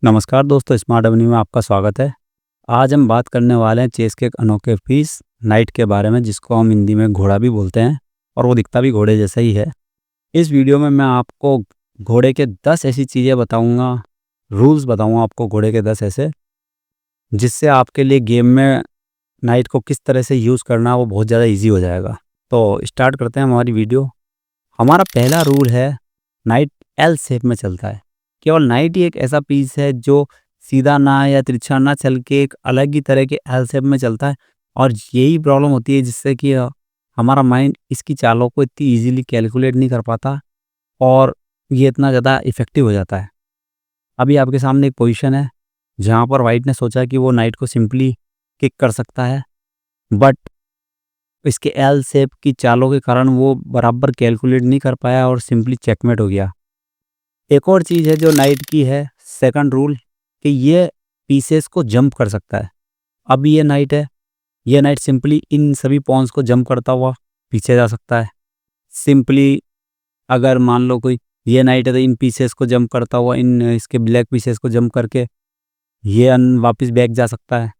नमस्कार दोस्तों, smart Avenue में आपका स्वागत है। आज हम बात करने वाले हैं चेस के एक अनोखे पीस नाइट के बारे में, जिसको हम हिंदी में घोड़ा भी बोलते हैं और वो दिखता भी घोड़े जैसा ही है। इस वीडियो में मैं आपको घोड़े के 10 ऐसी चीज़ें बताऊंगा, रूल्स बताऊंगा आपको घोड़े के 10 ऐसे, जिससे आपके लिए गेम में नाइट को किस तरह से यूज़ करना वो बहुत ज़्यादा ईजी हो जाएगा। तो स्टार्ट करते हैं हमारी वीडियो। हमारा पहला रूल है, नाइट एल शेप में चलता है। केवल नाइट ही एक ऐसा पीस है जो सीधा ना या तिरछा ना चल के एक अलग ही तरह के एल शेप में चलता है, और यही प्रॉब्लम होती है जिससे कि हमारा माइंड इसकी चालों को इतनी इजीली कैलकुलेट नहीं कर पाता और ये इतना ज़्यादा इफ़ेक्टिव हो जाता है। अभी आपके सामने एक पोजीशन है जहाँ पर वाइट ने सोचा कि वो नाइट को सिंपली किक कर सकता है, बट इसके एल शेप की चालों के कारण वो बराबर कैलकुलेट नहीं कर पाया और सिंपली चेकमेट हो गया। एक और चीज़ है जो नाइट की है, सेकंड रूल, कि ये पीसेस को जंप कर सकता है। अब ये नाइट है, ये नाइट सिंपली इन सभी पॉन्स को जंप करता हुआ पीछे जा सकता है। सिंपली अगर मान लो कोई ये नाइट है तो इन पीसेस को जंप करता हुआ इन इसके ब्लैक पीसेस को जंप करके ये वापस बैक जा सकता है।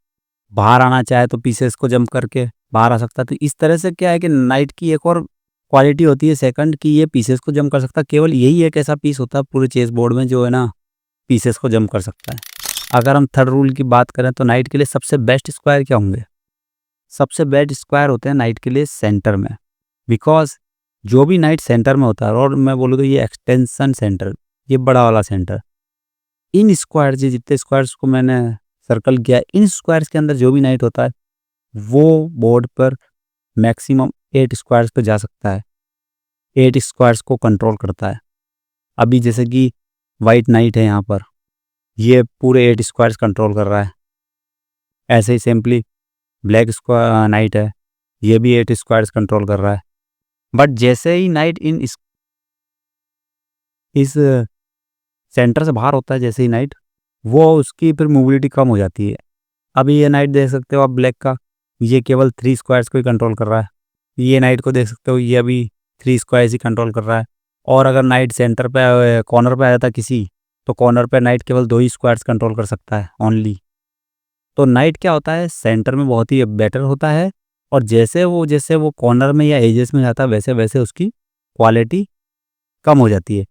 बाहर आना चाहे तो पीसेस को जंप करके बाहर आ सकता है। तो इस तरह से क्या है कि नाइट की एक और क्वालिटी होती है सेकंड, कि ये पीसेस को जंप कर सकता है। केवल यही एक ऐसा पीस होता है पूरे चेस बोर्ड में जो है ना, पीसेस को जंप कर सकता है। अगर हम थर्ड रूल की बात करें तो नाइट के लिए सबसे बेस्ट स्क्वायर क्या होंगे? सबसे बेस्ट स्क्वायर होते हैं नाइट के लिए सेंटर में, बिकॉज जो भी नाइट सेंटर में होता है, और मैं बोलूँ तो ये एक्सटेंशन सेंटर, ये बड़ा वाला सेंटर, इन स्क्वायर जितने स्क्वायर्स को मैंने सर्कल किया, इन स्क्वायर्स के अंदर जो भी नाइट होता है वो बोर्ड पर मैक्सिमम 8 स्क्वायर्स पे जा सकता है, 8 स्क्वायर्स को कंट्रोल करता है। अभी जैसे कि वाइट नाइट है यहाँ पर, ये पूरे 8 स्क्वायर्स कंट्रोल कर रहा है। ऐसे ही सिंपली ब्लैक स्क्वायर नाइट है, ये भी 8 स्क्वायर्स कंट्रोल कर रहा है। बट जैसे ही नाइट इस सेंटर से बाहर होता है, जैसे ही नाइट, वो उसकी फिर मोबिलिटी कम हो जाती है। अभी ये नाइट देख सकते हो आप ब्लैक का, ये केवल 3 स्क्वायर्स को ही कंट्रोल कर रहा है। ये नाइट को देख सकते हो, ये अभी 3 स्क्वायर्स ही कंट्रोल कर रहा है। और अगर नाइट सेंटर पे कॉर्नर पे आ जाता किसी, तो कॉर्नर पे नाइट केवल 2 ही स्क्वायर्स कंट्रोल कर सकता है ओनली। तो नाइट क्या होता है, सेंटर में बहुत ही बेटर होता है, और जैसे वो कॉर्नर में या एजेस में जाता है वैसे वैसे उसकी क्वालिटी कम हो जाती है।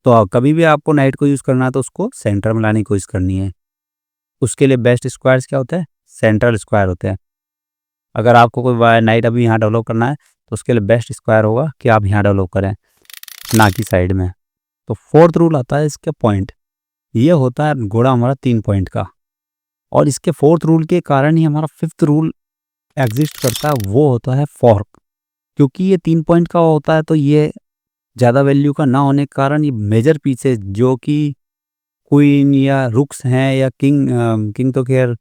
तो कभी भी आपको नाइट को यूज़ करना है तो उसको सेंटर में लाने की कोशिश करनी है। उसके लिए बेस्ट स्क्वायर्स क्या होते हैं? सेंट्रल स्क्वायर होते हैं। अगर आपको कोई नाइट अभी यहाँ डेवलप करना है तो उसके लिए बेस्ट स्क्वायर होगा कि आप यहाँ डेवलप करें, ना कि साइड में। तो फोर्थ रूल आता है इसके पॉइंट, ये होता है घोड़ा हमारा 3 पॉइंट का, और इसके फोर्थ रूल के कारण ही हमारा फिफ्थ रूल एग्जिस्ट करता है, वो होता है फॉर्क। क्योंकि ये 3 पॉइंट का होता है तो ये ज़्यादा वैल्यू का ना होने के कारण ये मेजर पीसेस जो कि क्वीन या रुक्स हैं या किंग तो खैर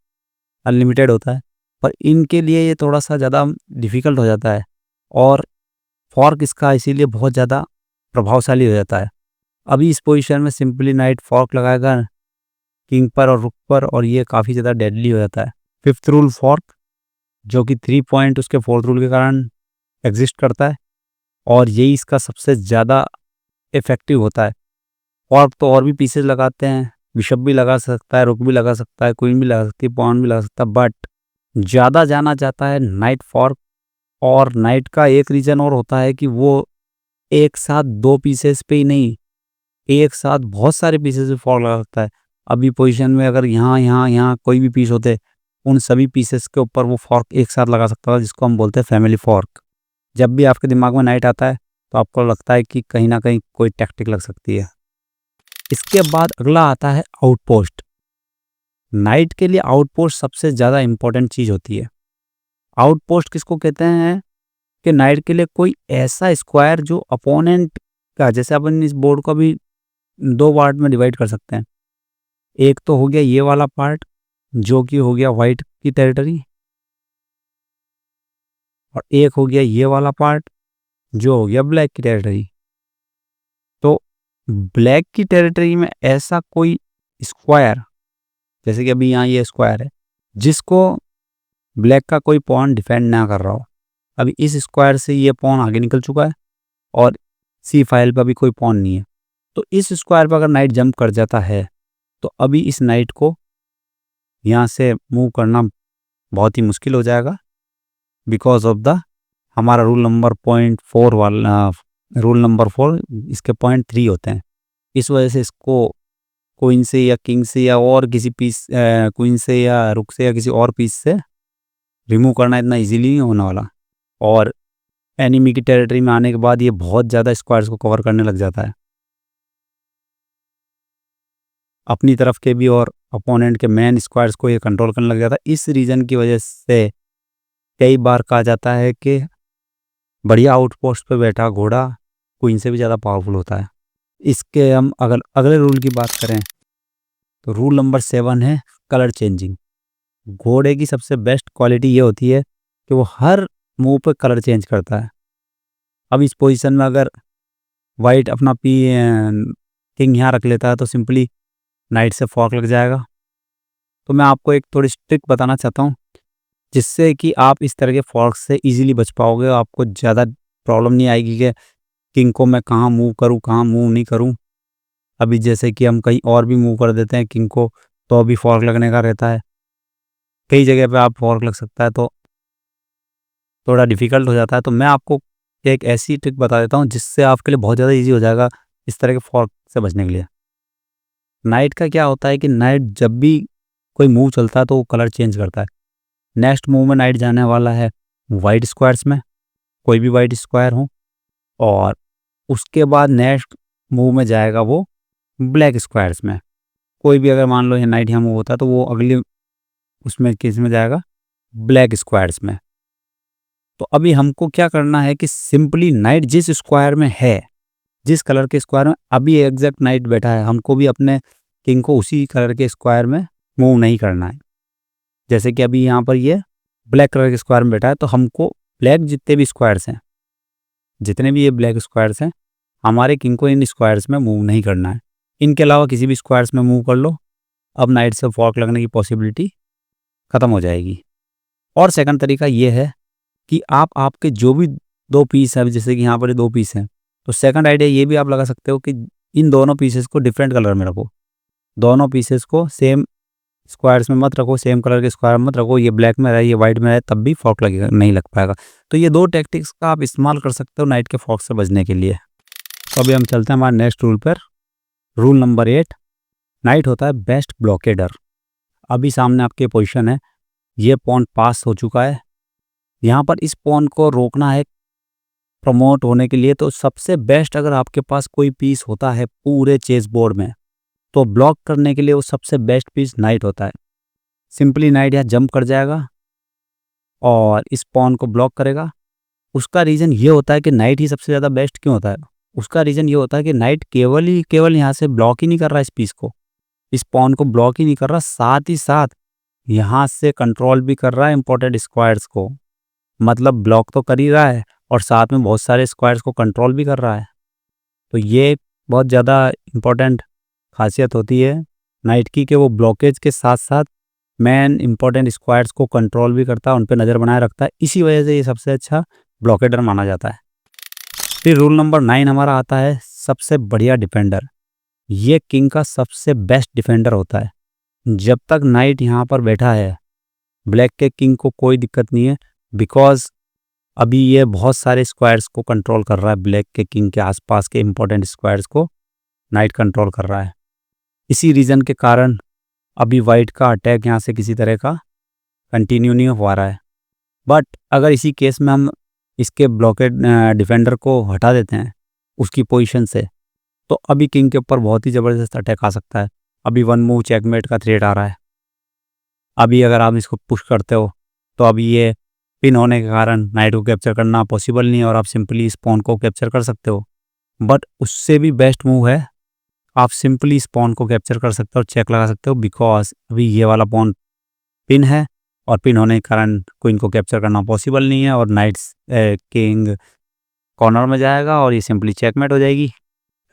अनलिमिटेड होता है, पर इनके लिए ये थोड़ा सा ज़्यादा डिफ़िकल्ट हो जाता है, और फॉर्क इसका इसीलिए बहुत ज़्यादा प्रभावशाली हो जाता है। अभी इस पोजीशन में सिंपली नाइट फॉर्क लगाएगा किंग पर और रुक पर, और ये काफ़ी ज़्यादा डेडली हो जाता है। फिफ्थ रूल फॉर्क, जो कि 3 पॉइंट उसके फोर्थ रूल के कारण एग्जिस्ट करता है, और यही इसका सबसे ज़्यादा इफ़ेक्टिव होता है। फॉर्क तो और भी पीसेस लगाते हैं, बिशप भी लगा सकता है, रुक भी लगा सकता है, क्वीन भी लगा सकती है, पॉन भी लगा सकता है, बट ज़्यादा जाना जाता है नाइट फॉर्क। और नाइट का एक रीज़न और होता है कि वो एक साथ 2 पीसेस पे ही नहीं, एक साथ बहुत सारे पीसेस पे फॉर्क लगा सकता है। अभी पोजीशन में अगर यहाँ कोई भी पीस होते, उन सभी पीसेस के ऊपर वो फॉर्क एक साथ लगा सकता था, जिसको हम बोलते हैं फैमिली फॉर्क। जब भी आपके दिमाग में नाइट आता है तो आपको लगता है कि कहीं ना कहीं कोई टैक्टिक लग सकती है। इसके बाद अगला आता है आउटपोस्ट। नाइट के लिए आउटपोस्ट सबसे ज़्यादा इंपॉर्टेंट चीज़ होती है। आउटपोस्ट किसको कहते हैं? कि नाइट के लिए कोई ऐसा स्क्वायर जो अपोनेंट का, जैसे अपन इस बोर्ड को भी 2 पार्ट में डिवाइड कर सकते हैं। एक तो हो गया ये वाला पार्ट जो कि हो गया वाइट की टेरिटरी, और एक हो गया ये वाला पार्ट जो हो गया ब्लैक की टेरिटरी। तो ब्लैक की टेरिटरी में ऐसा कोई स्क्वायर, जैसे कि अभी यहाँ ये स्क्वायर है, जिसको ब्लैक का कोई पॉन डिफेंड ना कर रहा हो। अभी इस स्क्वायर से ये पॉन आगे निकल चुका है और C फाइल पर भी कोई पॉन नहीं है। तो इस स्क्वायर पर अगर नाइट जंप कर जाता है तो अभी इस नाइट को यहाँ से मूव करना बहुत ही मुश्किल हो जाएगा, बिकॉज ऑफ द हमारा रूल नंबर 0.4 वाला, रूल नंबर 4 इसके 0.3 होते हैं। इस वजह से इसको क्वीन से या किंग से या और किसी पीस, क्वीन से या रुक से या किसी और पीस से रिमूव करना इतना इजीली नहीं होने वाला। और एनिमी की टेरिटरी में आने के बाद ये बहुत ज़्यादा स्क्वायर्स को कवर करने लग जाता है, अपनी तरफ के भी और अपोनेंट के मेन स्क्वायर्स को ये कंट्रोल करने लग जाता है। इस रीज़न की वजह से कई बार कहा जाता है कि बढ़िया आउटपोस्ट पे बैठा घोड़ा क्वीन से भी ज़्यादा पावरफुल होता है। इसके हम अगर अगले रूल की बात करें तो रूल नंबर 7 है कलर चेंजिंग। घोड़े की सबसे बेस्ट क्वालिटी ये होती है कि वो हर मूव पे कलर चेंज करता है। अब इस पोजीशन में अगर वाइट अपना किंग यहाँ रख लेता है तो सिंपली नाइट से फॉर्क लग जाएगा। तो मैं आपको एक थोड़ी ट्रिक बताना चाहता हूँ जिससे कि आप इस तरह के फॉर्क से इजीली बच पाओगे। आपको ज़्यादा प्रॉब्लम नहीं आएगी कि किंग को मैं कहाँ मूव करूँ, कहाँ मूव नहीं करूँ। अभी जैसे कि हम कहीं और भी मूव कर देते हैं किंग को तो अभी फॉर्क लगने का रहता है, कई जगह पे आप फॉर्क लग सकता है तो थोड़ा डिफ़िकल्ट हो जाता है। तो मैं आपको एक ऐसी ट्रिक बता देता हूँ जिससे आपके लिए बहुत ज़्यादा ईज़ी हो जाएगा इस तरह के फॉर्क से बचने के लिए। नाइट का क्या होता है कि नाइट जब भी कोई मूव चलता है तो वो कलर चेंज करता है। नेक्स्ट मूव में नाइट जाने वाला है वाइट स्क्वायर्स में, कोई भी वाइट स्क्वायर हो, और उसके बाद नेक्स्ट मूव में जाएगा वो ब्लैक स्क्वायर्स में। कोई भी अगर मान लो ये नाइट यहाँ मूव होता है तो वो अगले उसमें किस में जाएगा, ब्लैक स्क्वायर्स में। तो अभी हमको क्या करना है कि सिंपली नाइट जिस स्क्वायर में है, जिस कलर के स्क्वायर में अभी एग्जैक्ट नाइट बैठा है, हमको भी अपने किंग को उसी कलर के स्क्वायर में मूव नहीं करना है। जैसे कि अभी यहाँ पर ये ब्लैक कलर के स्क्वायर में बैठा है तो हमको ब्लैक जितने भी स्क्वायर्स हैं, जितने भी ये ब्लैक स्क्वायर्स हैं, हमारे किंग को इन स्क्वायर्स में मूव नहीं करना है। इनके अलावा किसी भी स्क्वायर्स में मूव कर लो, अब नाइट से फॉर्क लगने की पॉसिबिलिटी ख़त्म हो जाएगी। और सेकंड तरीका ये है कि आप आपके जो भी दो पीस हैं, जैसे कि यहाँ पर 2 पीस हैं, तो सेकंड आइडिया ये भी आप लगा सकते हो कि इन दोनों पीसेस को डिफरेंट कलर में रखो। दोनों पीसेस को सेम स्क्वायर्स में मत रखो, सेम कलर के स्क्वायर मत रखो। ये ब्लैक में रहे, ये वाइट में रहे, तब भी फॉर्क लगेगा, नहीं लग पाएगा। तो ये 2 टैक्टिक्स का आप इस्तेमाल कर सकते हो नाइट के फॉर्क से बचने के लिए। तो अभी हम चलते हैं हमारे नेक्स्ट रूल पर। रूल नंबर 8, नाइट होता है बेस्ट ब्लॉकेडर। अभी सामने आपके पोजीशन है, ये पॉन पास हो चुका है, यहाँ पर इस पॉन को रोकना है प्रमोट होने के लिए। तो सबसे बेस्ट अगर आपके पास कोई पीस होता है पूरे चेस बोर्ड में तो ब्लॉक करने के लिए वो सबसे बेस्ट पीस नाइट होता है। सिंपली नाइट यहाँ जंप कर जाएगा और इस पॉन को ब्लॉक करेगा। उसका रीज़न ये होता है कि नाइट ही सबसे ज़्यादा बेस्ट क्यों होता है, उसका रीज़न ये होता है कि नाइट केवल यहाँ से ब्लॉक ही नहीं कर रहा इस पीस को, इस पॉन को ब्लॉक ही नहीं कर रहा, साथ ही साथ यहाँ से कंट्रोल भी कर रहा है इंपॉर्टेंट स्क्वायर्स को। मतलब ब्लॉक तो कर ही रहा है और साथ में बहुत सारे स्क्वायर्स को कंट्रोल भी कर रहा है। तो ये बहुत ज़्यादा इम्पोर्टेंट खासियत होती है नाइट की कि वो ब्लॉकेज के साथ साथ मेन इंपॉर्टेंट स्क्वायर्स को कंट्रोल भी करता है, उन पर नज़र बनाए रखता है। इसी वजह से ये सबसे अच्छा ब्लॉकेडर माना जाता है। फिर रूल नंबर 9 हमारा आता है सबसे बढ़िया डिफेंडर। ये किंग का सबसे बेस्ट डिफेंडर होता है। जब तक नाइट यहाँ पर बैठा है ब्लैक के किंग को कोई दिक्कत नहीं है, बिकॉज अभी ये बहुत सारे स्क्वायर्स को कंट्रोल कर रहा है। ब्लैक के किंग के आसपास के इंपॉर्टेंट स्क्वायर्स को नाइट कंट्रोल कर रहा है। इसी रीज़न के कारण अभी वाइट का अटैक यहाँ से किसी तरह का कंटिन्यू नहीं हो रहा है। बट अगर इसी केस में हम इसके ब्लॉकेड डिफेंडर को हटा देते हैं उसकी पोजीशन से, तो अभी किंग के ऊपर बहुत ही ज़बरदस्त अटैक आ सकता है। अभी 1 मूव चेकमेट का थ्रेट आ रहा है। अभी अगर आप इसको पुश करते हो तो अभी ये पिन होने के कारण नाइट को कैप्चर करना पॉसिबल नहीं है और आप सिंपली इस पॉन को कैप्चर कर सकते हो। बट उससे भी बेस्ट मूव है, आप सिंपली इस पॉन को कैप्चर कर सकते हो और चेक लगा सकते हो, बिकॉज अभी ये वाला पॉन पिन है और पिन होने के कारण क्वीन को कैप्चर करना पॉसिबल नहीं है और नाइट्स किंग कॉर्नर में जाएगा और ये सिंपली चेकमेट हो जाएगी।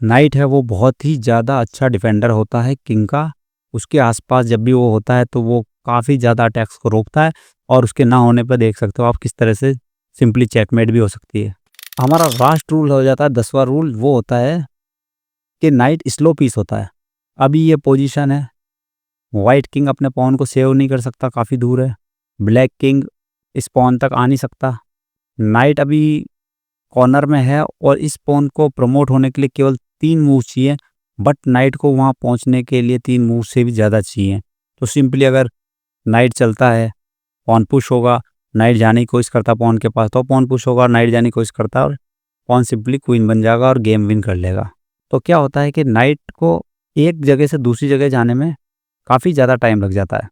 नाइट है वो बहुत ही ज़्यादा अच्छा डिफेंडर होता है किंग का। उसके आसपास जब भी वो होता है तो वो काफ़ी ज़्यादा अटैक्स को रोकता है और उसके ना होने पर देख सकते हो आप किस तरह से सिंपली चेकमेट भी हो सकती है। हमारा लास्ट रूल हो जाता है 10वां रूल, वो होता है कि नाइट स्लो पीस होता है। अभी ये पोजीशन है, वाइट किंग अपने पॉन को सेव नहीं कर सकता, काफ़ी दूर है। ब्लैक किंग इस पॉन तक आ नहीं सकता। नाइट अभी कॉर्नर में है और इस पॉन को प्रमोट होने के लिए केवल 3 मूव चाहिए, बट नाइट को वहाँ पहुँचने के लिए 3 मूव से भी ज़्यादा चाहिए। तो सिंपली अगर नाइट चलता है, पॉन पुश होगा, नाइट जाने की कोशिश करता पॉन के पास, तो पॉन पुश होगा और नाइट जाने की कोशिश करता और पॉन सिंपली क्वीन बन जाएगा और गेम विन कर लेगा। तो क्या होता है कि नाइट को एक जगह से दूसरी जगह जाने में काफ़ी ज़्यादा टाइम लग जाता है।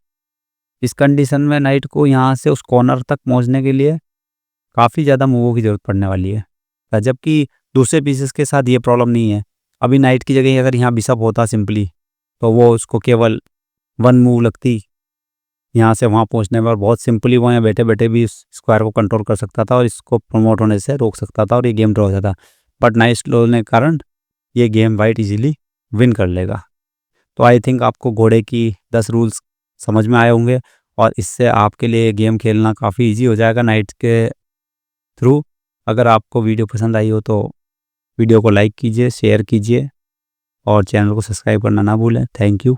इस कंडीशन में नाइट को यहाँ से उस कॉर्नर तक पहुँचने के लिए काफ़ी ज़्यादा मूवों की ज़रूरत पड़ने वाली है। जबकि दूसरे पीसेस के साथ ये प्रॉब्लम नहीं है। अभी नाइट की जगह अगर यहाँ बिशप होता सिंपली, तो वो उसको केवल 1 मूव लगती यहाँ से वहाँ पहुँचने में, और बहुत सिंपली वो यहाँ बैठे बैठे भी इस स्क्वायर को कंट्रोल कर सकता था और इसको प्रमोट होने से रोक सकता था और ये गेम ड्रॉ हो जाता। बट नाइट स्लो होने के कारण ये गेम वाइट इजीली विन कर लेगा। तो आई थिंक आपको घोड़े की 10 रूल्स समझ में आए होंगे और इससे आपके लिए गेम खेलना काफ़ी इजी हो जाएगा नाइट के थ्रू। अगर आपको वीडियो पसंद आई हो तो वीडियो को लाइक कीजिए, शेयर कीजिए और चैनल को सब्सक्राइब करना ना भूलें। Thank you.